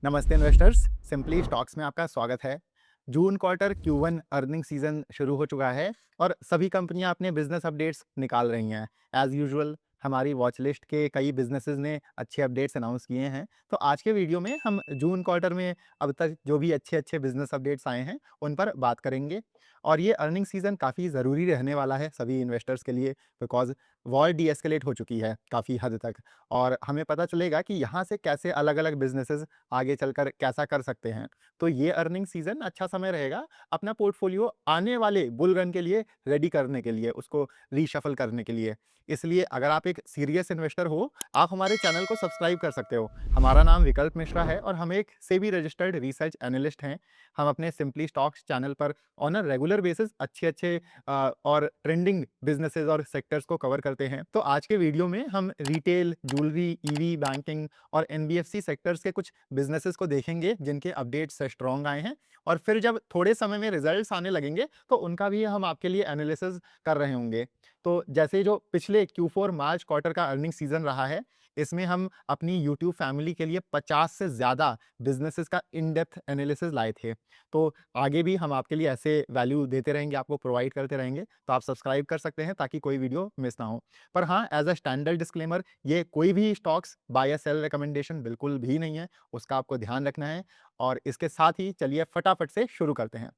नमस्ते investors, simply stocks में आपका स्वागत है। जून क्वार्टर Q1 अर्निंग सीजन शुरू हो चुका है और सभी कंपनियां अपने बिजनेस अपडेट्स निकाल रही हैं। एज यूजुअल हमारी वॉच लिस्ट के कई बिजनेसेस ने अच्छे अपडेट्स अनाउंस किए हैं। तो आज के वीडियो में हम जून क्वार्टर में अब तक जो भी अच्छे अच्छे बिजनेस अपडेट्स आए हैं उन पर बात करेंगे। और ये अर्निंग सीजन काफ़ी ज़रूरी रहने वाला है सभी इन्वेस्टर्स के लिए, बिकॉज वॉर डीएस्केलेट हो चुकी है काफ़ी हद तक। और हमें पता चलेगा कि यहाँ से कैसे अलग अलग बिजनेसेस आगे चलकर कैसा कर सकते हैं। तो ये अर्निंग सीजन अच्छा समय रहेगा अपना पोर्टफोलियो आने वाले बुल रन के लिए रेडी करने के लिए, उसको रीशफल करने के लिए। इसलिए अगर आप एक सीरियस इन्वेस्टर हो, आप हमारे चैनल को सब्सक्राइब कर सकते हो। हमारा नाम विकल्प मिश्रा है और हम एक सेबी रजिस्टर्ड रिसर्च एनालिस्ट हैं। हम अपने सिंपली स्टॉक्स चैनल पर ऑन अ रेगुलर बेसिस अच्छे अच्छे और ट्रेंडिंग बिजनेसेस और सेक्टर्स को कवर करते हैं। तो आज के वीडियो में हम रिटेल, ज्वेलरी, ईवी, बैंकिंग और एनबीएफसी सेक्टर्स के कुछ बिजनेसेस को देखेंगे जिनके अपडेट्स स्ट्रॉन्ग आए हैं। और फिर जब थोड़े समय में रिजल्ट्स आने लगेंगे तो उनका भी हम आपके लिए एनालिसिस कर रहे होंगे। तो जैसे जो पिछले Q4 मार्च क्वार्टर का अर्निंग सीजन रहा है, इसमें हम अपनी यूट्यूब फैमिली के लिए 50 से ज़्यादा बिजनेसेस का इन डेप्थ एनालिसिस लाए थे। तो आगे भी हम आपके लिए ऐसे वैल्यू देते रहेंगे, आपको प्रोवाइड करते रहेंगे। तो आप सब्सक्राइब कर सकते हैं ताकि कोई वीडियो मिस ना हो। पर हाँ, एज अ स्टैंडर्ड डिस्क्लेमर, ये कोई भी स्टॉक्स बाय या सेल रिकमेंडेशन बिल्कुल भी नहीं है, उसका आपको ध्यान रखना है। और इसके साथ ही चलिए फटाफट से शुरू करते हैं।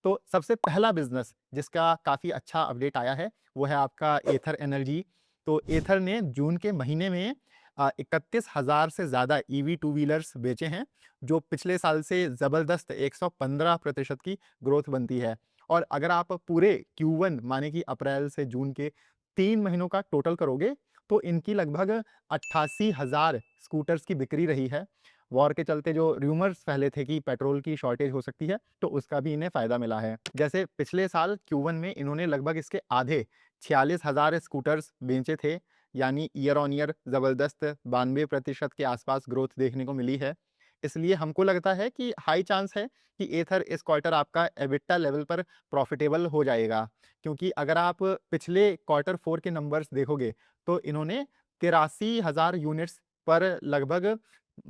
तो सबसे पहला बिजनेस जिसका काफ़ी अच्छा अपडेट आया है वो है आपका एथर एनर्जी। तो एथर ने जून के महीने में 31,000 से ज़्यादा ईवी टू व्हीलर्स बेचे हैं, जो पिछले साल से ज़बरदस्त 115% की ग्रोथ बनती है। और अगर आप पूरे Q1 माने कि अप्रैल से जून के 3 महीनों का टोटल करोगे तो इनकी लगभग 88,000 स्कूटर्स की बिक्री रही है। वॉर के चलते जो रूमर्स फैले थे कि पेट्रोल की शॉर्टेज हो सकती है, तो उसका भी इन्हें फ़ायदा मिला है। जैसे पिछले साल Q1 में इन्होंने लगभग इसके आधे 46,000 स्कूटर्स बेचे थे, यानी ईयर ऑन ईयर ज़बरदस्त 92% के आसपास ग्रोथ देखने को मिली है। इसलिए हमको लगता है कि हाई चांस है कि एथर इस क्वार्टर आपका एबिटा लेवल पर प्रॉफिटेबल हो जाएगा। क्योंकि अगर आप पिछले Q4 के नंबर्स देखोगे, तो इन्होंने 83,000 यूनिट्स पर लगभग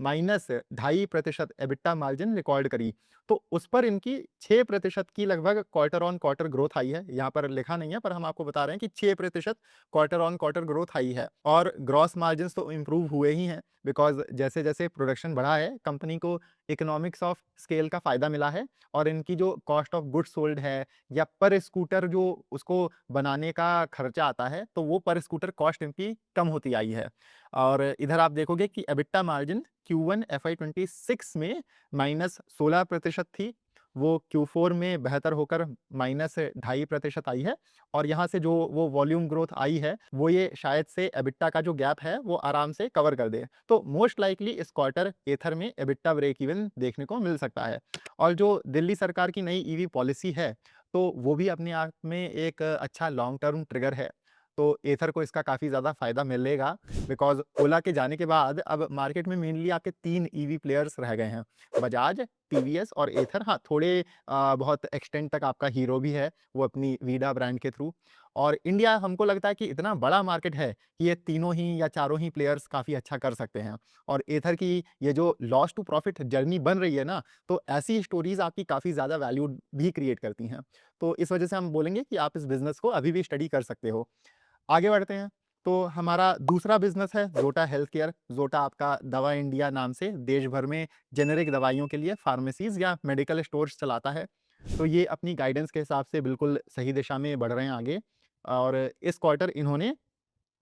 -2.5% एबिटा मार्जिन रिकॉर्ड करी। तो उस पर इनकी 6% की लगभग क्वार्टर ऑन क्वार्टर ग्रोथ आई है। यहाँ पर लिखा नहीं है, पर हम आपको बता रहे हैं कि 6% क्वार्टर ऑन क्वार्टर ग्रोथ आई है। और ग्रॉस मार्जिन्स तो इम्प्रूव हुए ही हैं, बिकॉज़ जैसे-जैसे प्रोडक्शन बढ़ा है, कंपनी को इकोनॉमिक्स ऑफ स्केल का फ़ायदा मिला है। और इनकी जो कॉस्ट ऑफ गुड्स सोल्ड है या पर स्कूटर जो उसको बनाने का खर्चा आता है, तो वो पर स्कूटर कॉस्ट इनकी कम होती आई है। और इधर आप देखोगे कि एबिटा मार्जिन Q1 FY26 में -16% थी, वो Q4 में बेहतर होकर -2.5% आई है। और यहाँ से जो वो वॉल्यूम ग्रोथ आई है, वो ये शायद से एबिटा का जो गैप है, वो आराम से कवर कर दे। तो मोस्ट लाइकली इस क्वार्टर एथर में एबिटा ब्रेक इवन देखने को मिल सकता है। और जो दिल्ली सरकार की नई ईवी पॉलिसी है, तो वो भी अपने आप में एक अच्छा लॉन्ग टर्म ट्रिगर है। तो एथर को इसका काफ़ी ज़्यादा फ़ायदा मिलेगा, बिकॉज़ ओला के जाने के बाद अब मार्केट में मेनली आपके 3 ईवी प्लेयर्स रह गए हैं, बजाज, टीवीएस और एथर। हाँ, थोड़े बहुत एक्सटेंट तक आपका हीरो भी है, वो अपनी वीडा ब्रांड के थ्रू। और इंडिया हमको लगता है कि इतना बड़ा मार्केट है कि ये तीनों ही या चारों ही प्लेयर्स काफ़ी अच्छा कर सकते हैं। और एथर की ये जो लॉस टू प्रॉफिट जर्नी बन रही है ना, तो ऐसी स्टोरीज़ आपकी काफ़ी ज़्यादा वैल्यू भी क्रिएट करती हैं। तो इस वजह से हम बोलेंगे कि आप इस बिज़नेस को अभी भी स्टडी कर सकते हो। आगे बढ़ते हैं। तो हमारा दूसरा बिज़नेस है ज़ोटा हेल्थ केयर। ज़ोटा आपका दवा इंडिया नाम से देश भर में जेनेरिक दवाइयों के लिए फार्मेसीज़ या मेडिकल स्टोर्स चलाता है। तो ये अपनी गाइडेंस के हिसाब से बिल्कुल सही दिशा में बढ़ रहे हैं आगे। और इस क्वार्टर इन्होंने,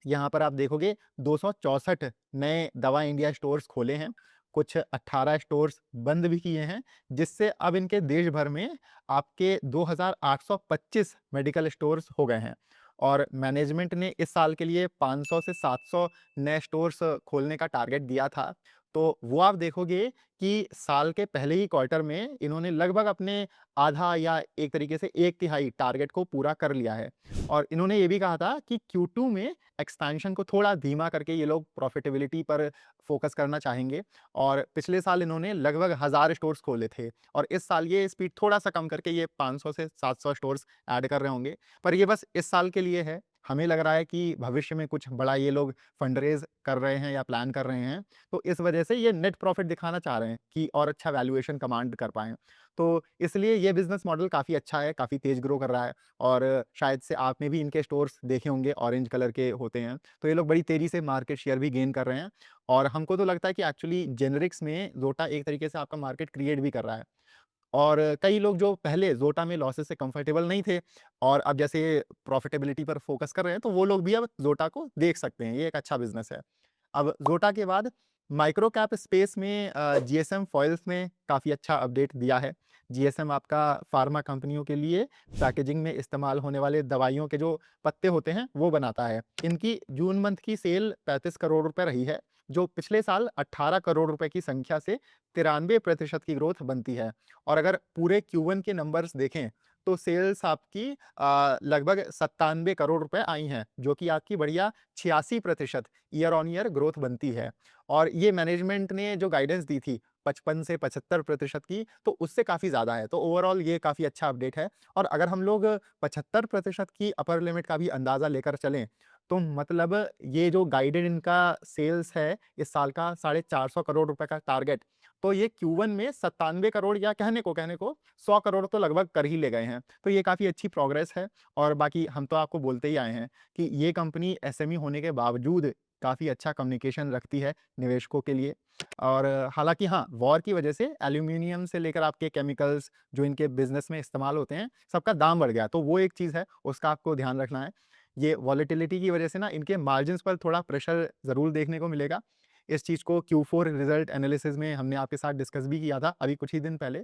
यहाँ पर आप देखोगे, 264 नए दवा इंडिया स्टोर्स खोले हैं। कुछ 18 स्टोर्स बंद भी किए हैं, जिससे अब इनके देश भर में आपके 2,825 मेडिकल स्टोर्स हो गए हैं। और मैनेजमेंट ने इस साल के लिए 500 से 700 नए स्टोर्स खोलने का टारगेट दिया था। तो वो आप देखोगे कि साल के पहले ही क्वार्टर में इन्होंने लगभग अपने आधा या एक तरीके से 1/3 टारगेट को पूरा कर लिया है। और इन्होंने ये भी कहा था कि Q2 में एक्सपेंशन को थोड़ा धीमा करके ये लोग प्रॉफिटेबिलिटी पर फोकस करना चाहेंगे। और पिछले साल इन्होंने लगभग 1000 स्टोर्स खोले थे, और इस साल ये स्पीड थोड़ा सा कम करके ये 500 से 700 स्टोर्स ऐड कर रहे होंगे। पर ये बस इस साल के लिए है। हमें लग रहा है कि भविष्य में कुछ बड़ा ये लोग फंड रेज़ कर रहे हैं या प्लान कर रहे हैं, तो इस वजह से ये नेट प्रॉफ़िट दिखाना चाह रहे हैं कि और अच्छा वैल्यूएशन कमांड कर पाएँ। तो इसलिए ये बिज़नेस मॉडल काफ़ी अच्छा है, काफ़ी तेज़ ग्रो कर रहा है और शायद से आपने भी इनके स्टोर्स देखे होंगे, ऑरेंज कलर के होते हैं। तो ये लोग बड़ी तेज़ी से मार्केट शेयर भी गेन कर रहे हैं और हमको तो लगता है कि एक्चुअली जेनेरिक्स में ज़ोटा एक तरीके से आपका मार्केट क्रिएट भी कर रहा है। और कई लोग जो पहले ज़ोटा में लॉसेस से कंफर्टेबल नहीं थे और अब जैसे प्रॉफिटेबिलिटी पर फोकस कर रहे हैं, तो वो लोग भी अब ज़ोटा को देख सकते हैं। ये एक अच्छा बिज़नेस है। अब ज़ोटा के बाद माइक्रो कैप स्पेस में जीएसएम फॉइल्स ने काफ़ी अच्छा अपडेट दिया है। जीएसएम आपका फार्मा कंपनियों के लिए पैकेजिंग में इस्तेमाल होने वाले दवाइयों के जो पत्ते होते हैं, वो बनाता है। इनकी जून मंथ की सेल 35 करोड़ रुपए रही है, जो पिछले साल 18 करोड़ रुपए की संख्या से 93% की ग्रोथ बनती है। और अगर पूरे Q1 के नंबर्स देखें, तो सेल्स आपकी लगभग 97 करोड़ रुपए आई हैं, जो कि आपकी बढ़िया 86% ईयर ऑन ईयर ग्रोथ बनती है। और ये मैनेजमेंट ने जो गाइडेंस दी थी 55 से 75% की, तो उससे काफ़ी ज़्यादा है। तो ओवरऑल ये काफ़ी अच्छा अपडेट है और अगर हम लोग 75% की अपर लिमिट का भी अंदाज़ा लेकर चलें, तो मतलब ये जो गाइडेड इनका सेल्स है इस साल का 450 करोड़ रुपए का टारगेट, तो ये Q1 में 97 करोड़ या कहने को 100 करोड़ तो लगभग कर ही ले गए हैं। तो ये काफ़ी अच्छी प्रोग्रेस है और बाकी हम तो आपको बोलते ही आए हैं कि ये कंपनी एसएमई होने के बावजूद काफ़ी अच्छा कम्युनिकेशन रखती है निवेशकों के लिए। और हालाँकि हाँ, वॉर की वजह से एल्यूमीनियम से लेकर आपके केमिकल्स जो इनके बिज़नेस में इस्तेमाल होते हैं, सबका दाम बढ़ गया। तो वो एक चीज़ है, उसका आपको ध्यान रखना है। ये वॉलेटिलिटी की वजह से ना इनके मार्जिन्स पर थोड़ा प्रेशर ज़रूर देखने को मिलेगा। इस चीज़ को Q4 रिज़ल्ट एनालिसिस में हमने आपके साथ डिस्कस भी किया था अभी कुछ ही दिन पहले।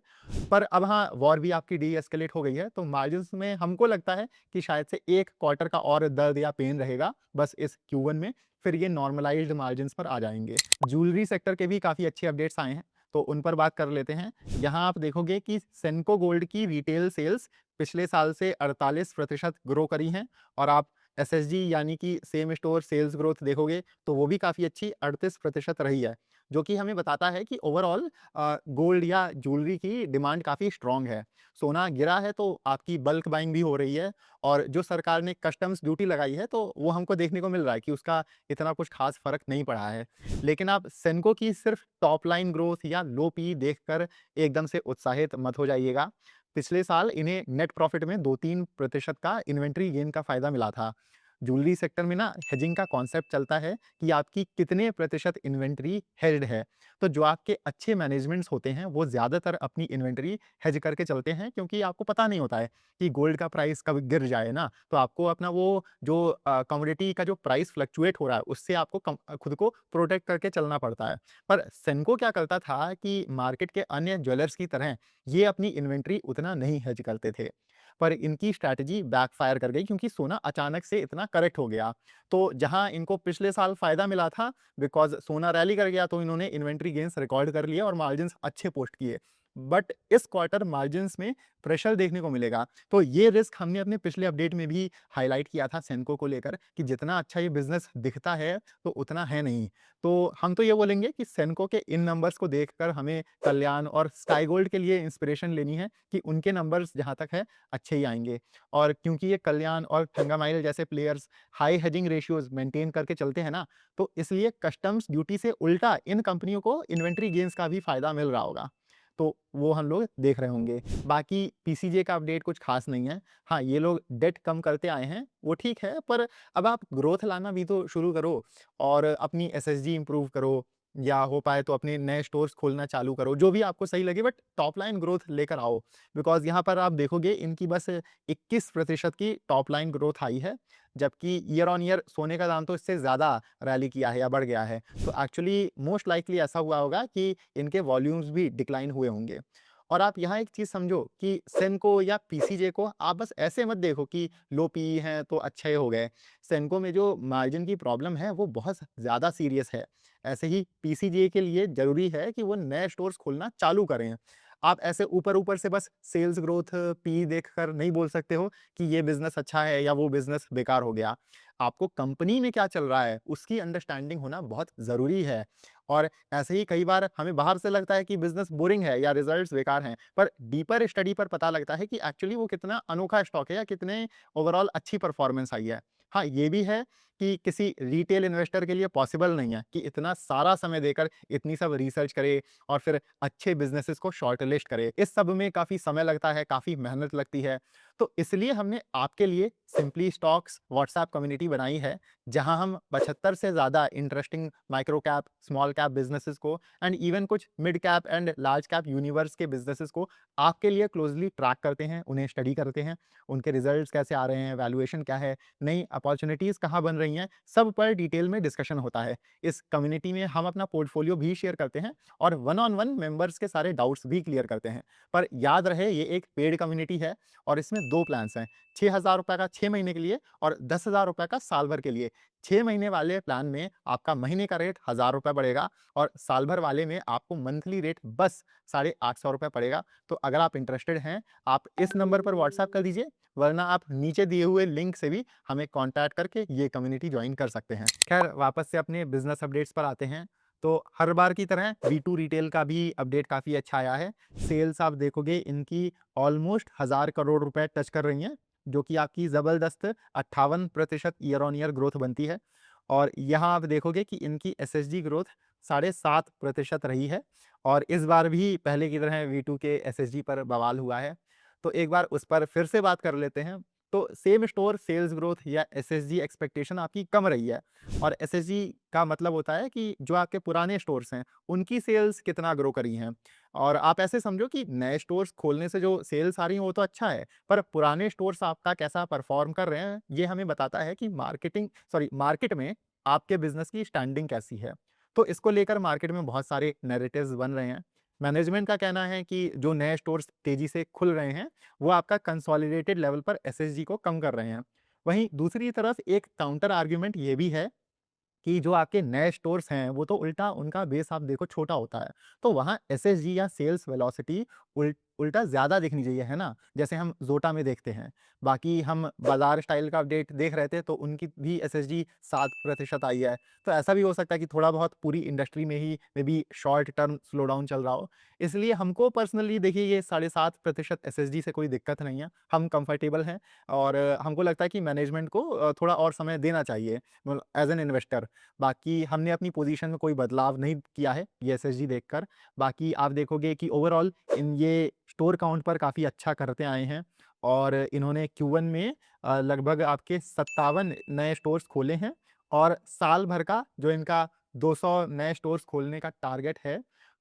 पर अब हाँ, वॉर भी आपकी डी-एस्केलेट हो गई है, तो मार्जिन्स में हमको लगता है कि शायद से 1 क्वार्टर का और दर्द या पेन रहेगा, बस इस Q1 में, फिर ये नॉर्मलाइज़्ड मार्जिन्स पर आ जाएँगे। ज्वेलरी सेक्टर के भी काफ़ी अच्छे अपडेट्स आए हैं, तो उन पर बात कर लेते हैं। यहाँ आप देखोगे कि सेंको गोल्ड की रिटेल सेल्स पिछले साल से 48% ग्रो करी हैं और आप एसएसजी यानी कि सेम स्टोर सेल्स ग्रोथ देखोगे तो वो भी काफ़ी अच्छी 38% रही है, जो कि हमें बताता है कि ओवरऑल गोल्ड या ज्वेलरी की डिमांड काफ़ी स्ट्रॉन्ग है। सोना गिरा है तो आपकी बल्क बाइंग भी हो रही है और जो सरकार ने कस्टम्स ड्यूटी लगाई है तो वो हमको देखने को मिल रहा है कि उसका इतना कुछ खास फ़र्क नहीं पड़ा है। लेकिन आप सेंको की सिर्फ टॉप लाइन ग्रोथ या लो पी देखकर एकदम से उत्साहित मत हो जाइएगा। पिछले साल इन्हें नेट प्रॉफिट में 2-3% का इन्वेंट्री गेन का फ़ायदा मिला था। ज्वेलरी सेक्टर में ना हेजिंग का कॉन्सेप्ट चलता है कि आपकी कितने प्रतिशत इन्वेंट्री हेज्ड है। तो जो आपके अच्छे मैनेजमेंट्स होते हैं वो ज़्यादातर अपनी इन्वेंट्री हेज करके चलते हैं क्योंकि आपको पता नहीं होता है कि गोल्ड का प्राइस कब गिर जाए ना, तो आपको अपना वो जो कमोडिटी का जो प्राइस फ्लक्चुएट हो रहा है उससे आपको खुद को प्रोटेक्ट करके चलना पड़ता है। पर सेंको क्या करता था कि मार्केट के अन्य ज्वेलर्स की तरह ये अपनी इन्वेंट्री उतना नहीं हेज करते थे। पर इनकी स्ट्रैटेजी बैकफायर कर गई क्योंकि सोना अचानक से इतना करेक्ट हो गया। तो जहां इनको पिछले साल फायदा मिला था बिकॉज़ सोना रैली कर गया, तो इन्होंने इन्वेंट्री गेन्स रिकॉर्ड कर लिए और मार्जिन्स अच्छे पोस्ट किए। बट इस क्वार्टर मार्जिन्स में प्रेशर देखने को मिलेगा। तो ये रिस्क हमने अपने पिछले अपडेट में भी हाइलाइट किया था सेंको को लेकर कि जितना अच्छा ये बिज़नेस दिखता है, तो उतना है नहीं। तो हम तो ये बोलेंगे कि सेंको के इन नंबर्स को देखकर हमें कल्याण और स्काई गोल्ड के लिए इंस्पिरेशन लेनी है कि उनके नंबर्स जहाँ तक है अच्छे ही आएँगे। और क्योंकि ये कल्याण और थंगामाइल जैसे players high hedging ratios maintain करके चलते हैं ना, तो इसलिए कस्टम्स ड्यूटी से उल्टा इन कंपनियों को इन्वेंट्री गेन्स का भी फ़ायदा मिल रहा होगा। तो वो हम लोग देख रहे होंगे। बाकी पीसीजे का अपडेट कुछ ख़ास नहीं है। हाँ, ये लोग डेट कम करते आए हैं, वो ठीक है, पर अब आप ग्रोथ लाना भी तो शुरू करो और अपनी एसएसजी इम्प्रूव करो या हो पाए तो अपने नए स्टोर्स खोलना चालू करो, जो भी आपको सही लगे, बट टॉप लाइन ग्रोथ लेकर आओ। बिकॉज़ यहाँ पर आप देखोगे इनकी बस 21% की टॉप लाइन ग्रोथ आई है, जबकि ईयर ऑन ईयर सोने का दाम तो इससे ज़्यादा रैली किया है या बढ़ गया है। तो एक्चुअली मोस्ट लाइकली ऐसा हुआ होगा कि इनके वॉल्यूम्स भी डिक्लाइन हुए होंगे। और आप यहाँ एक चीज़ समझो कि सेनको या पीसीजे को आप बस ऐसे मत देखो कि लो पीई हैं तो अच्छे हो गए। सेनको में जो मार्जिन की प्रॉब्लम है वो बहुत ज़्यादा सीरियस है। ऐसे ही पीसीजे के लिए ज़रूरी है कि वो नए स्टोर्स खोलना चालू करें। आप ऐसे ऊपर-ऊपर से बस सेल्स ग्रोथ पी देखकर नहीं बोल सकते हो कि ये बिज़नेस अच्छा है या वो बिज़नेस बेकार हो गया। आपको कंपनी में क्या चल रहा है, उसकी अंडरस्टैंडिंग होना बहुत ज़रूरी है। और ऐसे ही कई बार हमें बाहर से लगता है कि बिज़नेस बोरिंग है या रिज़ल्ट्स बेकार हैं, पर डीपर स्टडी पर पता लगता है कि एक्चुअली वो कितना अनोखा स्टॉक है या कितने ओवरऑल अच्छी परफ़ॉर्मेंस आई है। हाँ, ये भी है कि किसी रिटेल इन्वेस्टर के लिए पॉसिबल नहीं है कि इतना सारा समय देकर इतनी सब रिसर्च करे और फिर अच्छे बिज़नेसेस को शॉर्टलिस्ट करे। इस सब में काफ़ी समय लगता है, काफ़ी मेहनत लगती है। तो इसलिए हमने आपके लिए सिंपली स्टॉक्स व्हाट्सएप कम्युनिटी बनाई है, जहां हम 75 से ज़्यादा interesting micro cap, small cap businesses को एंड इवन कुछ mid cap and large cap universe के बिज़नेसेस को आपके लिए क्लोज़ली ट्रैक करते हैं, उन्हें स्टडी करते हैं, उनके रिजल्ट्स कैसे आ रहे हैं, वैल्यूएशन क्या है, नई अपॉर्चुनिटीज़ कहाँ बन रही हैं, सब पर डिटेल में डिस्कशन होता है। इस कम्युनिटी में हम अपना पोर्टफोलियो भी शेयर करते हैं और वन ऑन वन मेंबर्स के सारे डाउट्स भी क्लियर करते हैं। पर याद रहे ये एक पेड कम्युनिटी है और इसमें 2 प्लान्स हैं, ₹6000 का 6 महीने के लिए और ₹10,000 का साल भर के लिए। 6 महीने वाले प्लान में आपका महीने का रेट ₹1000 पड़ेगा और साल भर वाले में आपको मंथली रेट बस ₹850 पड़ेगा। तो अगर आप इंटरेस्टेड हैं, आप इस नंबर पर व्हाट्सएप कर दीजिए, वरना आप नीचे दिए हुए लिंक से भी हमें कॉन्टैक्ट करके ये कम्युनिटी जॉइन कर सकते हैं। खैर वापस से अपने बिज़नेस अपडेट्स पर आते हैं। तो हर बार की तरह V2 रिटेल का भी अपडेट काफ़ी अच्छा आया है। सेल्स आप देखोगे इनकी ऑलमोस्ट 1000 करोड़ रुपए टच कर रही हैं, जो कि आपकी ज़बरदस्त 58% ईयर ऑन ईयर ग्रोथ बनती है। और यहाँ आप देखोगे कि इनकी एसएसजी ग्रोथ 7.5% रही है और इस बार भी पहले की तरह V2 के एसएसजी पर बवाल हुआ है। तो एक बार उस पर फिर से बात कर लेते हैं। तो सेम स्टोर सेल्स ग्रोथ या एसएसजी एक्सपेक्टेशन आपकी कम रही है और एसएसजी का मतलब होता है कि जो आपके पुराने स्टोर्स हैं, उनकी सेल्स कितना ग्रो करी हैं। और आप ऐसे समझो कि नए स्टोर्स खोलने से जो सेल्स आ रही हैं वो तो अच्छा है, पर पुराने स्टोर्स आपका कैसा परफॉर्म कर रहे हैं, ये हमें बताता है कि मार्केट में आपके बिज़नेस की स्टैंडिंग कैसी है। तो इसको लेकर मार्केट में बहुत सारे नैरेटिव्स बन रहे हैं। मैनेजमेंट का कहना है कि जो नए स्टोर्स तेज़ी से खुल रहे हैं, वो आपका कंसोलिडेटेड लेवल पर एसएसजी को कम कर रहे हैं। वहीं दूसरी तरफ एक काउंटर आर्गुमेंट ये भी है कि जो आपके नए स्टोर्स हैं, वो तो उल्टा उनका बेस आप देखो छोटा होता है। तो वहाँ एसएसजी या सेल्स वेलोसिटी उल्टा ज़्यादा दिखनी चाहिए, है ना? जैसे हम ज़ोटा में देखते हैं। बाकी हम बाज़ार स्टाइल का अपडेट देख रहे थे, तो उनकी भी एसएसजी 7% आई है। तो ऐसा भी हो सकता है कि थोड़ा बहुत पूरी इंडस्ट्री में ही maybe short term slow down चल रहा हो। इसलिए हमको पर्सनली देखिए ये 7.5% एसएसजी से कोई दिक्कत नहीं है। हम कंफर्टेबल हैं और हमको लगता है कि मैनेजमेंट को थोड़ा और समय देना चाहिए मतलब एज़ एन इन्वेस्टर। बाकी हमने अपनी पोजीशन में कोई बदलाव नहीं किया है ये एसएसजी देखकर। बाकी आप देखोगे कि ओवरऑल इन ये स्टोर काउंट पर काफ़ी अच्छा करते आए हैं और इन्होंने Q1 में लगभग आपके 57 नए स्टोर्स खोले हैं और साल भर का जो इनका 200 नए स्टोर्स खोलने का टारगेट है,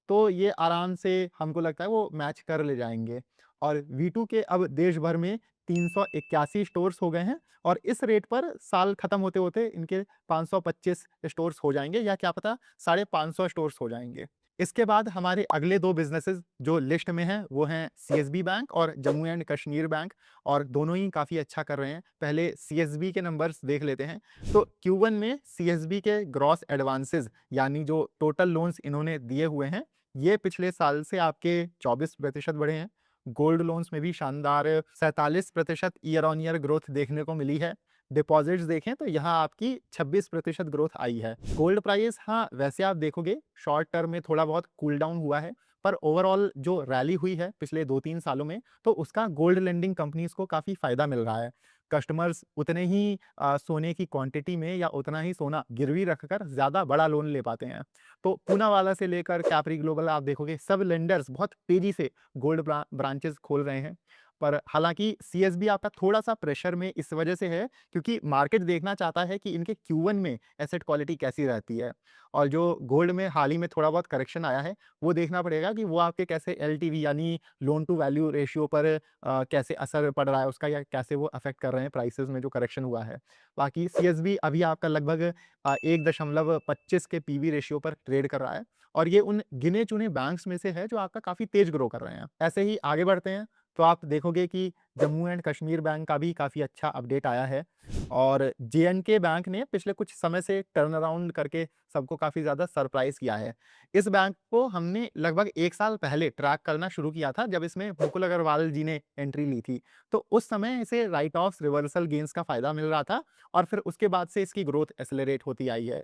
तो ये आराम से हमको लगता है वो मैच कर ले जाएँगे। और V2 के अब देश भर में 381 स्टोर्स हो गए हैं और इस रेट पर साल खत्म होते-होते इनके 525 स्टोर्स हो जाएँगे या क्या पता 550 स्टोर्स हो जाएँगे। इसके बाद हमारे अगले 2 बिज़नेसेस जो लिस्ट में हैं, वो हैं सीएसबी बैंक और जम्मू एंड कश्मीर बैंक और दोनों ही काफ़ी अच्छा कर रहे हैं। पहले सीएसबी के नंबर्स देख लेते हैं। तो Q1 में सीएसबी के ग्रॉस एडवांसेस यानी जो टोटल लोन्स इन्होंने दिए हुए हैं, ये पिछले साल से आपके 24% बढ़े हैं। गोल्ड लोन्स में भी शानदार 47% ईयर ऑन ईयर ग्रोथ देखने को मिली है। डिपॉजिट्स देखें तो यहाँ आपकी 26% ग्रोथ आई है। गोल्ड प्राइस हाँ, वैसे आप देखोगे शॉर्ट टर्म में थोड़ा बहुत कूल डाउन हुआ है, पर ओवरऑल जो रैली हुई है पिछले 2-3 सालों में, तो उसका गोल्ड लेंडिंग कंपनीज़ को काफ़ी फ़ायदा मिल रहा है। कस्टमर्स उतने ही सोने की क्वांटिटी में या उतना ही सोना गिरवी रखकर ज़्यादा बड़ा लोन ले पाते हैं। तो पूनावाला से लेकर कैप्री ग्लोबल आप देखोगे सब लेंडर्स बहुत तेज़ी से गोल्ड ब्रांचेस खोल रहे हैं। पर हालाँकि सीएसबी आपका थोड़ा-सा प्रेशर में इस वजह से है क्योंकि मार्केट देखना चाहता है कि इनके Q1 में एसेट क्वालिटी कैसी रहती है। और जो गोल्ड में हाल ही में थोड़ा बहुत करेक्शन आया है, वो देखना पड़ेगा कि वो आपके कैसे एलटीवी यानी लोन टू वैल्यू रेशियो पर कैसे असर पड़ रहा है उसका या कैसे वो अफ़ेक्ट कर रहे हैं प्राइसेज़ में जो करेक्शन हुआ है। बाकी सीएसबी अभी आपका लगभग 1.25 के पीवी रेशियो पर ट्रेड कर रहा है और ये उन गिने-चुने बैंक्स में से है जो आपका काफ़ी तेज़ ग्रो कर रहे हैं। ऐसे ही आगे बढ़ते हैं, तो आप देखोगे कि जम्मू एंड कश्मीर बैंक का भी काफ़ी अच्छा अपडेट आया है और जेएंडके बैंक ने पिछले कुछ समय से टर्न अराउंड करके सबको काफ़ी ज़्यादा सरप्राइज़ किया है। इस बैंक को हमने लगभग 1 साल पहले ट्रैक करना शुरू किया था जब इसमें मुकुल अग्रवाल जी ने एंट्री ली थी। तो उस समय इसे राइट ऑफ्स रिवर्सल गेन्स का फ़ायदा मिल रहा था और फिर उसके बाद से इसकी ग्रोथ एक्सेलरेट होती आई है।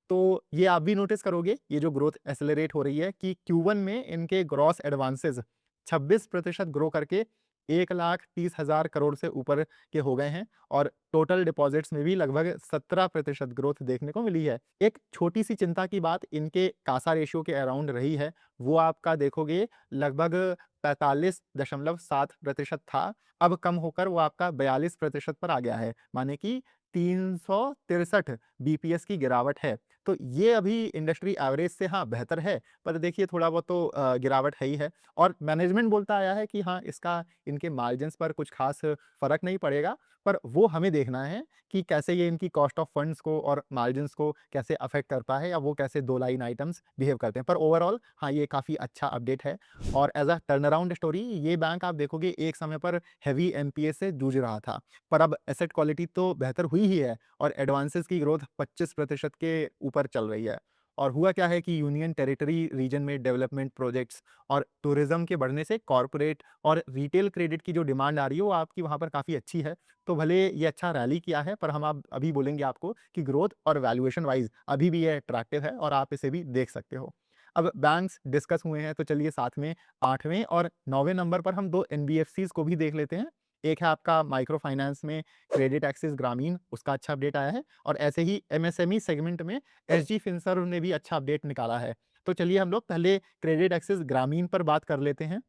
तो ये आप भी नोटिस करोगे, ये जो ग्रोथ एक्सेलरेट हो रही है कि Q1 में इनके ग्रॉस एडवांसेस 26% ग्रो करके 1,30,000 करोड़ से ऊपर के हो गए हैं और टोटल डिपॉजिट्स में भी लगभग 17% ग्रोथ देखने को मिली है। एक छोटी-सी चिंता की बात इनके कासा रेशियो के अराउंड रही है, वो आपका देखोगे लगभग 45.7% था, अब कम होकर वो आपका 42% पर आ गया है, माने कि 363 बीपीएस की गिरावट है। तो ये अभी इंडस्ट्री एवरेज से हाँ, बेहतर है, पर देखिए थोड़ा बहुत तो गिरावट है ही है और मैनेजमेंट बोलता आया है कि हाँ, इसका इनके मार्जिन्स पर कुछ खास फ़र्क नहीं पड़ेगा, पर वो हमें देखना है कि कैसे ये इनकी कॉस्ट ऑफ फंड्स को और मार्जिन्स को कैसे अफ़ेक्ट करता है या वो कैसे 2 लाइन आइटम्स बिहेव करते हैं। पर ओवरऑल हाँ, ये काफ़ी अच्छा अपडेट है और एज़ अ टर्नअराउंड स्टोरी ये बैंक आप देखोगे एक समय पर हेवी एनपीए से जूझ रहा था, पर अब एसेट क्वालिटी तो बेहतर हुई ही है और एडवांसेस की ग्रोथ 25% के ऊपर चल रही है। और हुआ क्या है कि यूनियन टेरिटरी रीजन में डेवलपमेंट प्रोजेक्ट्स और टूरिज्म के बढ़ने से कॉर्पोरेट और रिटेल क्रेडिट की जो डिमांड आ रही है वो आपकी वहाँ पर काफ़ी अच्छी है। तो भले ये अच्छा रैली किया है पर हम अब अभी बोलेंगे आपको कि ग्रोथ और वैल्यूएशन वाइज़ अभी भी ये अट्रैक्टिव है और आप इसे भी देख सकते हो। अब बैंक्स डिस्कस हुए हैं तो चलिए साथ में 8वें और 9वें नंबर पर हम 2 एनबीएफसीज़ को भी देख लेते हैं। एक है आपका माइक्रो फाइनेंस में क्रेडिट एक्सिस ग्रामीण, उसका अच्छा अपडेट आया है और ऐसे ही एमएसएमई सेगमेंट में एसजी फिनसर्व ने भी अच्छा अपडेट निकाला है। तो चलिए हम लोग पहले क्रेडिट एक्सिस ग्रामीण पर बात कर लेते हैं।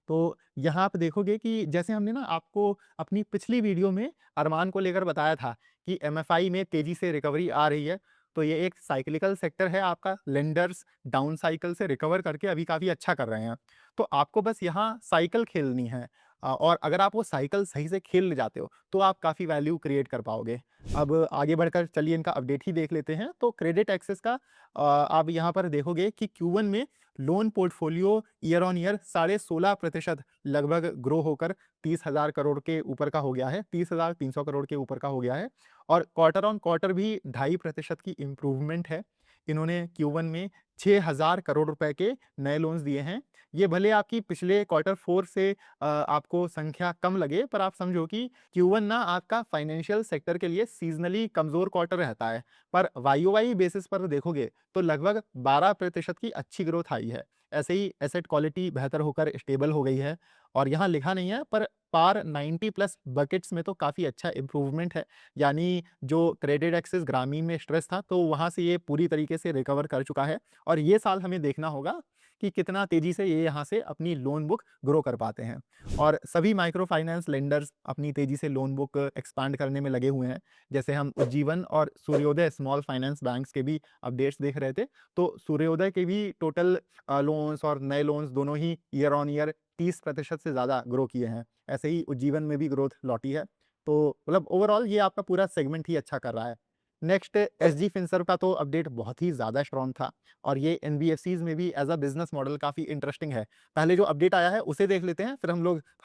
तो यहाँ आप देखोगे कि जैसे हमने ना आपको अपनी पिछली वीडियो में अरमान को लेकर बताया था कि एमएफआई में तेजी से रिकवरी आ रही है, तो ये एक साइक्लिकल सेक्टर है आपका, लेंडर्स डाउन साइकिल से रिकवर करके अभी काफ़ी अच्छा कर रहे हैं। तो आपको बस यहाँ साइकिल खेलनी है और अगर आप वो साइकिल सही से खेल ले जाते हो, तो आप काफ़ी वैल्यू क्रिएट कर पाओगे। अब आगे बढ़कर चलिए इनका अपडेट ही देख लेते हैं। तो क्रेडिट एक्सेस का आप यहाँ पर देखोगे कि Q1 में loan portfolio year on year 16.5% लगभग ग्रो होकर 30,000 करोड़ के ऊपर का हो गया है, 30,300 करोड़ के ऊपर का हो गया है और क्वार्टर ऑन क्वार्टर भी 2.5% की इम्प्रूवमेंट है। इन्होंने Q1 में 6,000 करोड़ रुपए के नए लोन्स दिए हैं। ये भले आपकी पिछले क्वार्टर 4 से आपको संख्या कम लगे, पर आप समझो कि Q1 ना आपका फाइनेंशियल सेक्टर के लिए सीज़नली कमज़ोर क्वार्टर रहता है, पर वाई-ओ-वाई बेसिस पर देखोगे तो लगभग 12% की अच्छी ग्रोथ आई है। ऐसे ही एसेट क्वालिटी बेहतर होकर स्टेबल हो गई है और यहाँ लिखा नहीं है पर पार 90 प्लस बकेट्स में तो काफ़ी अच्छा इम्प्रूवमेंट है। यानी जो क्रेडिट एक्सेस ग्रामीण में स्ट्रेस था तो वहाँ से ये पूरी तरीके से रिकवर कर चुका है और ये साल हमें देखना होगा कि कितना तेज़ी से ये यहाँ से अपनी लोन बुक ग्रो कर पाते हैं। और सभी माइक्रो फाइनेंस लेंडर्स अपनी तेज़ी से लोन बुक एक्सपांड करने में लगे हुए हैं। जैसे हम उज्जीवन और सूर्योदय स्मॉल फाइनेंस बैंक्स के भी अपडेट्स देख रहे थे। तो सूर्योदय के भी टोटल लोन्स और नए लोन्स दोनों ही ईयर ऑन ईयर 30% से ज़्यादा ग्रो किए हैं। ऐसे ही उज्जीवन में भी ग्रोथ लौटी है। तो मतलब ओवरऑल ये आपका पूरा सेगमेंट ही अच्छा कर रहा है। नेक्स्ट एसजी फिनसर्व का तो अपडेट बहुत ही ज़्यादा स्ट्रॉन्ग था और ये एनबीएफसीज़ में भी एज़ अ बिज़नेस मॉडल काफ़ी इंटरेस्टिंग है। पहले जो अपडेट आया है उसे देख लेते हैं, फिर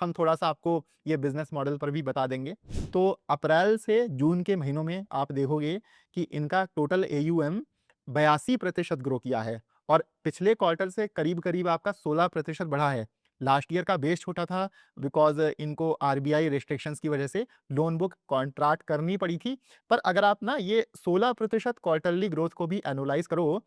हम थोड़ा-सा आपको ये बिज़नेस मॉडल पर भी बता देंगे। तो अप्रैल से जून के महीनों में आप देखोगे कि इनका टोटल एयूएम 82% ग्रो किया है और पिछले क्वार्टर से करीब-करीब आपका 16% बढ़ा है। लास्ट ईयर का बेस छोटा था बिकॉज़ इनको आरबीआई रिस्ट्रिक्शंस की वजह से लोन बुक कॉन्ट्रैक्ट करनी पड़ी थी। पर अगर आप ना ये 16% क्वार्टरली ग्रोथ को भी एनुअलाइज़ करो,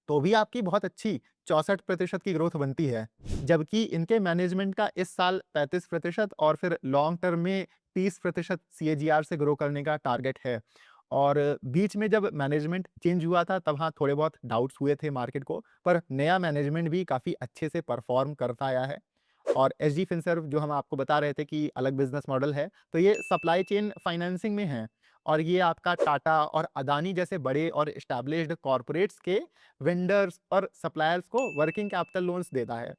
तो भी आपकी बहुत अच्छी 64% की ग्रोथ बनती है। जबकि इनके मैनेजमेंट का इस साल 35% और फिर लॉन्ग टर्म में 30% सीएजीआर से ग्रो करने का टारगेट है। और बीच में जब मैनेजमेंट चेंज हुआ था तब हाँ, थोड़े बहुत डाउट्स हुए थे मार्केट को, पर नया मैनेजमेंट भी काफ़ी अच्छे से परफ़ॉर्म करता आया है। और एसजी फिनसर्व जो हम आपको बता रहे थे कि अलग बिज़नेस मॉडल है, तो ये सप्लाई चेन फाइनेंसिंग में है और ये आपका टाटा और अदानी जैसे बड़े और एस्टैब्लिश्ड कॉर्पोरेट्स के वेंडर्स और सप्लायर्स को वर्किंग कैपिटल लोन्स देता है।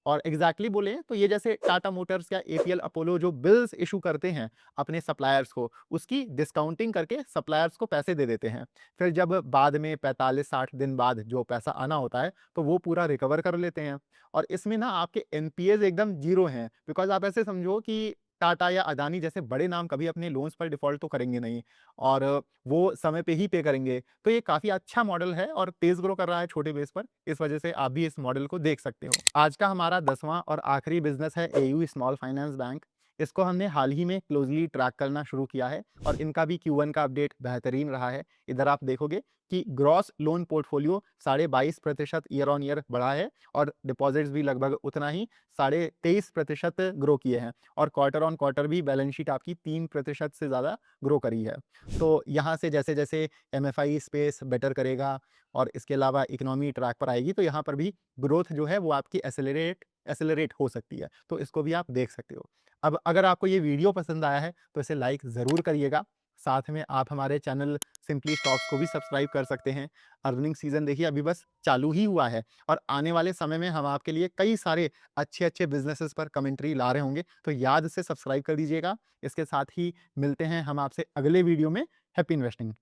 और एग्ज़ैक्टली बोलें तो ये जैसे टाटा मोटर्स या एपीएल अपोलो जो बिल्स इश्यू करते हैं अपने सप्लायर्स को, उसकी डिस्काउंटिंग करके सप्लायर्स को पैसे दे देते हैं। फिर जब बाद में 45-60 दिन बाद जो पैसा आना होता है, तो वो पूरा रिकवर कर लेते हैं। और इसमें ना आपके एनपीएज़ एकदम ज़ीरो हैं बिकॉज़ आप ऐसे समझो कि टाटा या अदानी जैसे बड़े नाम कभी अपने लोन्स पर डिफ़ॉल्ट तो करेंगे नहीं और वो समय पे ही पे करेंगे। तो ये काफ़ी अच्छा मॉडल है और तेज़ ग्रो कर रहा है छोटे बेस पर, इस वजह से आप भी इस मॉडल को देख सकते हो। आज का हमारा 10वां और आखिरी बिज़नेस है एयू स्मॉल फाइनेंस बैंक। इसको हमने हाल ही में क्लोज़ली ट्रैक करना शुरू किया है और इनका भी Q1 का अपडेट बेहतरीन रहा है। इधर आप देखोगे कि gross loan portfolio 22.5% year on year बढ़ा है और डिपॉज़िट्स भी लगभग उतना ही 23.5% ग्रो किए हैं और क्वार्टर ऑन क्वार्टर भी बैलेंस शीट आपकी 3% से ज़्यादा ग्रो करी है। तो यहाँ से जैसे-जैसे एमएफआई स्पेस बेटर करेगा और इसके अलावा इकोनॉमी ट्रैक पर आएगी, तो यहाँ पर भी ग्रोथ जो है वो आपकी एसेलरेट हो सकती है। तो इसको भी आप देख सकते हो। अब अगर आपको ये वीडियो पसंद आया है तो इसे लाइक ज़रूर करिएगा। साथ में आप हमारे चैनल सिंपली स्टॉक्स को भी सब्सक्राइब कर सकते हैं। अर्निंग सीज़न देखिए अभी बस चालू ही हुआ है और आने वाले समय में हम आपके लिए कई सारे अच्छे-अच्छे बिज़नेसेस पर कमेंट्री ला रहे होंगे, तो याद से सब्सक्राइब कर दीजिएगा। इसके साथ ही मिलते हैं हम आपसे अगले वीडियो में। Happy investing.